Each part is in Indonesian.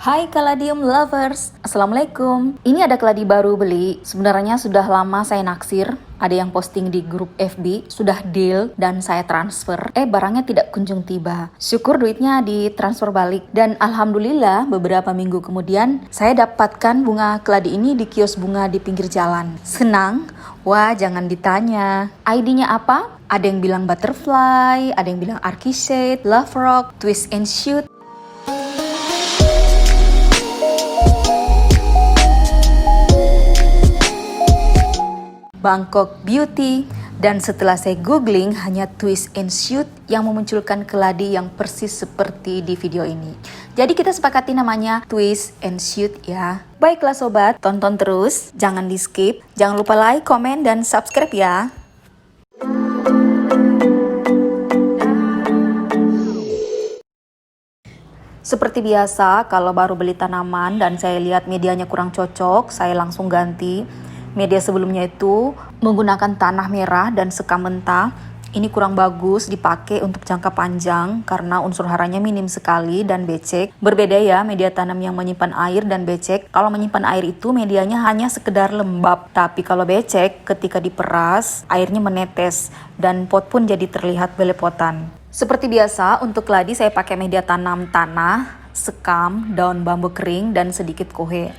Hai Kaladium lovers, Assalamualaikum. Ini ada keladi baru beli. Sebenarnya sudah lama saya naksir. Ada yang posting di grup FB, sudah deal dan saya transfer. Barangnya tidak kunjung tiba. Syukur duitnya ditransfer balik. Dan alhamdulillah beberapa minggu kemudian saya dapatkan bunga keladi ini di kios bunga di pinggir jalan. Senang? Wah, jangan ditanya. ID-nya apa? Ada yang bilang butterfly, ada yang bilang archishade, love rock, twist and shoot. Bangkok Beauty, dan setelah saya googling hanya twist and shoot yang memunculkan keladi yang persis seperti di video ini. Jadi kita sepakati namanya twist and shoot ya. Baiklah sobat, tonton terus, jangan di skip, jangan lupa like, komen, dan subscribe ya. Seperti biasa, kalau baru beli tanaman dan saya lihat medianya kurang cocok, saya langsung ganti. Media sebelumnya itu menggunakan tanah merah dan sekam mentah. Ini kurang bagus dipakai untuk jangka panjang karena unsur haranya minim sekali dan becek. Berbeda ya media tanam yang menyimpan air dan becek. Kalau menyimpan air itu medianya hanya sekedar lembab. Tapi kalau becek ketika diperas airnya menetes dan pot pun jadi terlihat belepotan. Seperti biasa untuk keladi saya pakai media tanam tanah, sekam, daun bambu kering, dan sedikit kohe.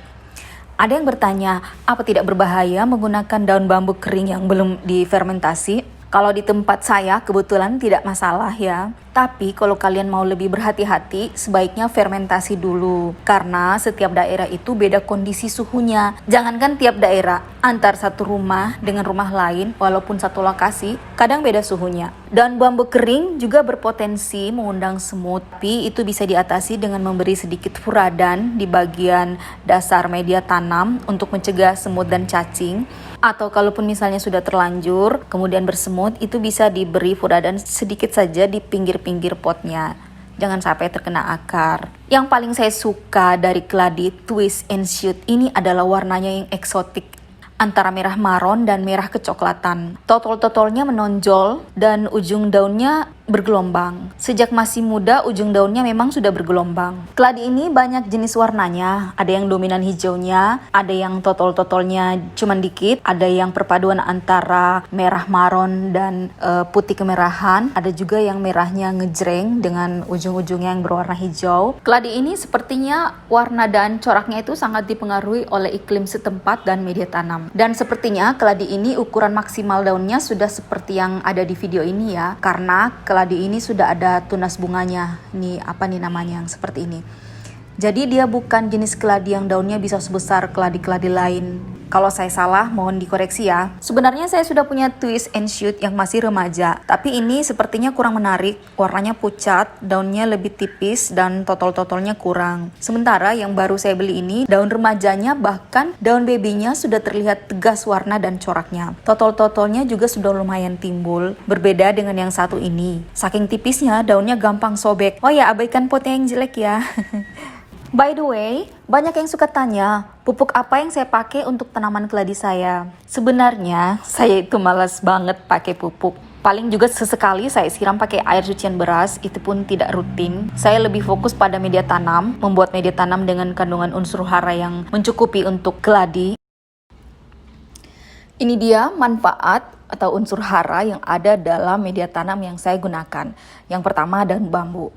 Ada yang bertanya, apa tidak berbahaya menggunakan daun bambu kering yang belum difermentasi? Kalau di tempat saya kebetulan tidak masalah ya. Tapi kalau kalian mau lebih berhati-hati, sebaiknya fermentasi dulu. Karena setiap daerah itu beda kondisi suhunya. Jangankan tiap daerah, antar satu rumah dengan rumah lain, walaupun satu lokasi, kadang beda suhunya. Daun bambu kering juga berpotensi mengundang semut. Tapi itu bisa diatasi dengan memberi sedikit furadan di bagian dasar media tanam untuk mencegah semut dan cacing. Atau kalaupun misalnya sudah terlanjur, kemudian bersemut, itu bisa diberi furadan sedikit saja di pinggir-pinggir potnya. Jangan sampai terkena akar. Yang paling saya suka dari keladi twist and shoot ini adalah warnanya yang eksotik. Antara merah maron dan merah kecoklatan. Totol-totolnya menonjol dan ujung daunnya bergelombang. Sejak masih muda ujung daunnya memang sudah bergelombang. Keladi ini banyak jenis warnanya. Ada yang dominan hijaunya, ada yang totol-totolnya cuman dikit, ada yang perpaduan antara merah maron dan putih kemerahan, ada juga yang merahnya ngejreng dengan ujung-ujungnya yang berwarna hijau. Keladi ini sepertinya warna dan coraknya itu sangat dipengaruhi oleh iklim setempat dan media tanam. Dan sepertinya keladi ini ukuran maksimal daunnya sudah seperti yang ada di video ini ya, karena keladi ini sudah ada tunas bunganya. Ini apa nih namanya yang seperti ini. Jadi dia bukan jenis keladi yang daunnya bisa sebesar keladi-keladi lain. Kalau saya salah, mohon dikoreksi ya. Sebenarnya saya sudah punya twist and shoot yang masih remaja. Tapi ini sepertinya kurang menarik. Warnanya pucat, daunnya lebih tipis, dan totol-totolnya kurang. Sementara yang baru saya beli ini, daun remajanya bahkan daun babynya sudah terlihat tegas warna dan coraknya. Totol-totolnya juga sudah lumayan timbul. Berbeda dengan yang satu ini. Saking tipisnya, daunnya gampang sobek. Oh ya, abaikan potnya yang jelek ya. By the way, banyak yang suka tanya, pupuk apa yang saya pakai untuk tanaman keladi saya? Sebenarnya, saya itu malas banget pakai pupuk. Paling juga sesekali saya siram pakai air cucian beras, itu pun tidak rutin. Saya lebih fokus pada media tanam, membuat media tanam dengan kandungan unsur hara yang mencukupi untuk keladi. Ini dia manfaat atau unsur hara yang ada dalam media tanam yang saya gunakan. Yang pertama, daun bambu.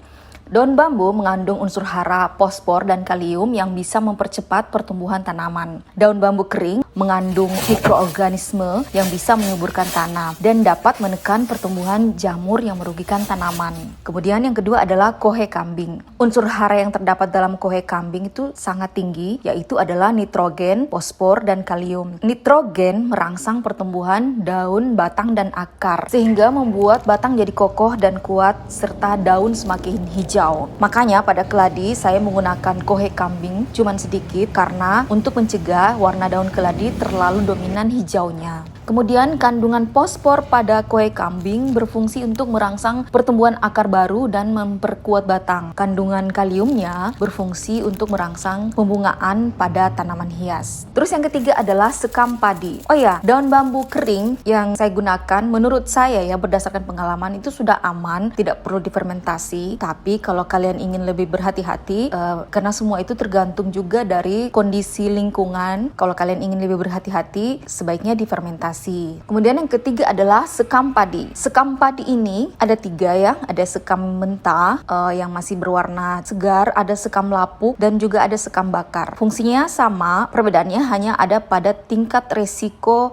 Daun bambu mengandung unsur hara, fosfor, dan kalium yang bisa mempercepat pertumbuhan tanaman. Daun bambu kering mengandung mikroorganisme yang bisa menyuburkan tanah dan dapat menekan pertumbuhan jamur yang merugikan tanaman. Kemudian yang kedua adalah kohe kambing. Unsur hara yang terdapat dalam kohe kambing itu sangat tinggi, yaitu adalah nitrogen, fosfor, dan kalium. Nitrogen merangsang pertumbuhan daun, batang, dan akar, sehingga membuat batang jadi kokoh dan kuat, serta daun semakin hijau. Makanya pada keladi saya menggunakan kohe kambing cuman sedikit karena untuk mencegah warna daun keladi terlalu dominan hijaunya. Kemudian kandungan fosfor pada kue kambing berfungsi untuk merangsang pertumbuhan akar baru dan memperkuat batang. Kandungan kaliumnya berfungsi untuk merangsang pembungaan pada tanaman hias. Terus yang ketiga adalah sekam padi. Oh ya, daun bambu kering yang saya gunakan menurut saya ya berdasarkan pengalaman itu sudah aman, tidak perlu difermentasi. Tapi kalau kalian ingin lebih berhati-hati, karena semua itu tergantung juga dari kondisi lingkungan. Kalau kalian ingin lebih berhati-hati, sebaiknya difermentasi. Kemudian yang ketiga adalah sekam padi. Sekam padi ini ada 3 ya, ada sekam mentah yang masih berwarna segar, ada sekam lapuk dan juga ada sekam bakar. Fungsinya sama, perbedaannya hanya ada pada tingkat resiko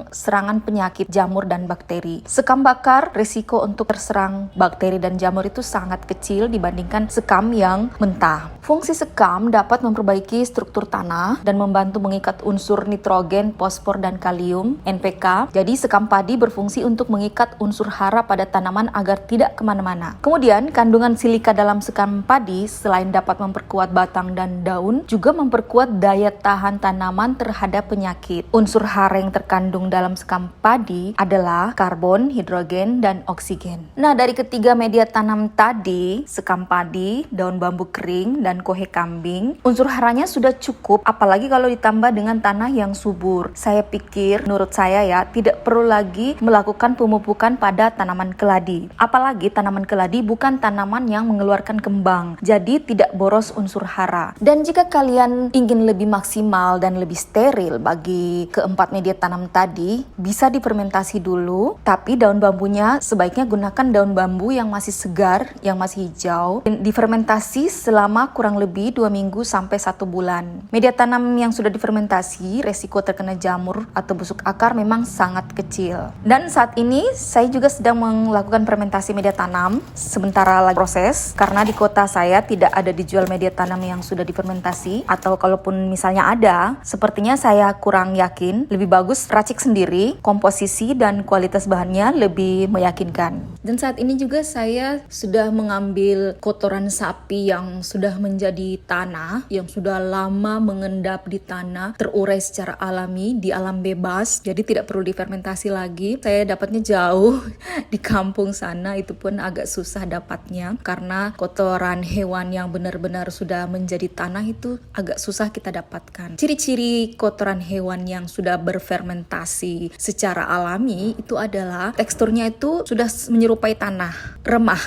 serangan penyakit jamur dan bakteri. Sekam bakar, risiko untuk terserang bakteri dan jamur itu sangat kecil dibandingkan sekam yang mentah. Fungsi sekam dapat memperbaiki struktur tanah dan membantu mengikat unsur nitrogen, fosfor, dan kalium (NPK). Jadi sekam padi berfungsi untuk mengikat unsur hara pada tanaman agar tidak kemana-mana. Kemudian kandungan silika dalam sekam padi selain dapat memperkuat batang dan daun, juga memperkuat daya tahan tanaman terhadap penyakit. Unsur hara yang terkandung dalam sekam padi adalah karbon, hidrogen, dan oksigen. Nah, dari ketiga media tanam tadi, sekam padi, daun bambu kering, dan kue kambing, unsur haranya sudah cukup, apalagi kalau ditambah dengan tanah yang subur. Saya pikir, menurut saya ya, tidak perlu lagi melakukan pemupukan pada tanaman keladi. Apalagi tanaman keladi bukan tanaman yang mengeluarkan kembang, jadi tidak boros unsur hara. Dan jika kalian ingin lebih maksimal dan lebih steril bagi keempat media tanam tadi, bisa difermentasi dulu, tapi daun bambunya sebaiknya gunakan daun bambu yang masih segar, yang masih hijau, dan difermentasi selama kurang lebih 2 minggu sampai 1 bulan. Media tanam yang sudah difermentasi, resiko terkena jamur atau busuk akar memang sangat kecil. Dan saat ini saya juga sedang melakukan fermentasi media tanam, sementara lagi proses, karena di kota saya tidak ada dijual media tanam yang sudah difermentasi, atau kalaupun misalnya ada, sepertinya saya kurang yakin. Lebih bagus racik sendiri, komposisi dan kualitas bahannya lebih meyakinkan. Dan saat ini juga saya sudah mengambil kotoran sapi yang sudah menjadi tanah, yang sudah lama mengendap di tanah, terurai secara alami di alam bebas, jadi tidak perlu difermentasi lagi. Saya dapatnya jauh di kampung sana, itu pun agak susah dapatnya karena kotoran hewan yang benar-benar sudah menjadi tanah itu agak susah kita dapatkan. Ciri-ciri kotoran hewan yang sudah berfermentasi secara alami itu adalah teksturnya itu sudah menyerupai tanah, remah.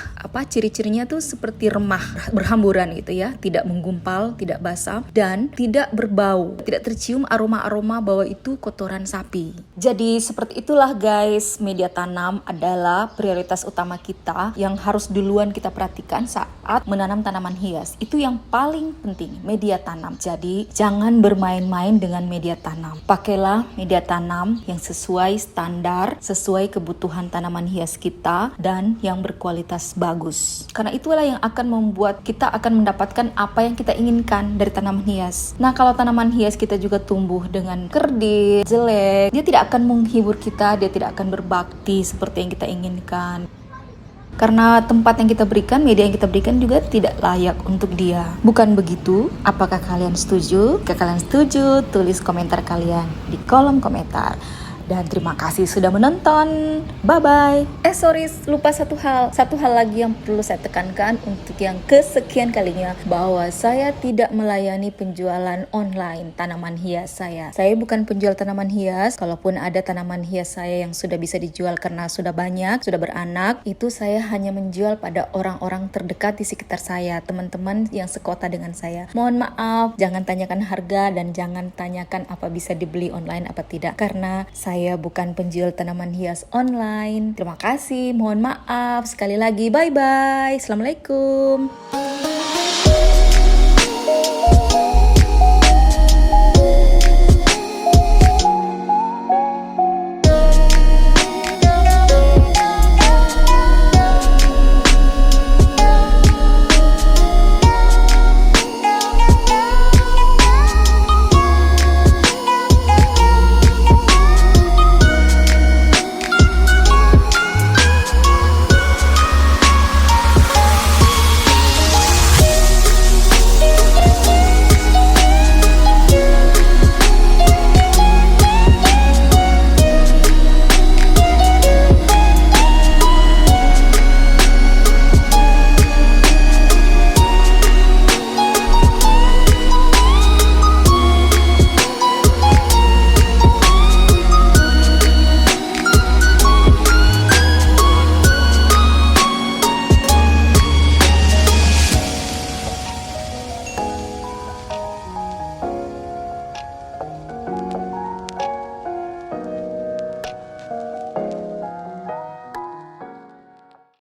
Ciri-cirinya tuh seperti remah, berhamburan gitu ya, tidak menggumpal, tidak basah, dan tidak berbau, tidak tercium aroma-aroma bahwa itu kotoran sapi. Jadi seperti itulah guys, media tanam adalah prioritas utama kita yang harus duluan kita perhatikan saat menanam tanaman hias. Itu yang paling penting, media tanam. Jadi jangan bermain-main dengan media tanam. Pakailah media tanam yang sesuai standar, sesuai kebutuhan tanaman hias kita, dan yang berkualitas bagus. Karena itulah yang akan membuat kita akan mendapatkan apa yang kita inginkan dari tanaman hias. Nah, kalau tanaman hias kita juga tumbuh dengan kerdil, jelek, dia tidak akan menghibur kita, dia tidak akan berbakti seperti yang kita inginkan. Karena tempat yang kita berikan, media yang kita berikan juga tidak layak untuk dia. Bukan begitu? Apakah kalian setuju? Jika kalian setuju, tulis komentar kalian di kolom komentar. Dan terima kasih sudah menonton. Bye-bye. Lupa satu hal lagi yang perlu saya tekankan untuk yang kesekian kalinya, bahwa saya tidak melayani penjualan online tanaman hias saya. Saya bukan penjual tanaman hias. Kalaupun ada tanaman hias saya yang sudah bisa dijual karena sudah banyak, sudah beranak, itu saya hanya menjual pada orang-orang terdekat di sekitar saya, teman-teman yang sekota dengan saya. Mohon maaf, jangan tanyakan harga dan jangan tanyakan apa bisa dibeli online apa tidak, karena saya bukan penjual tanaman hias online. Terima kasih, mohon maaf sekali lagi. Bye-bye. Assalamualaikum.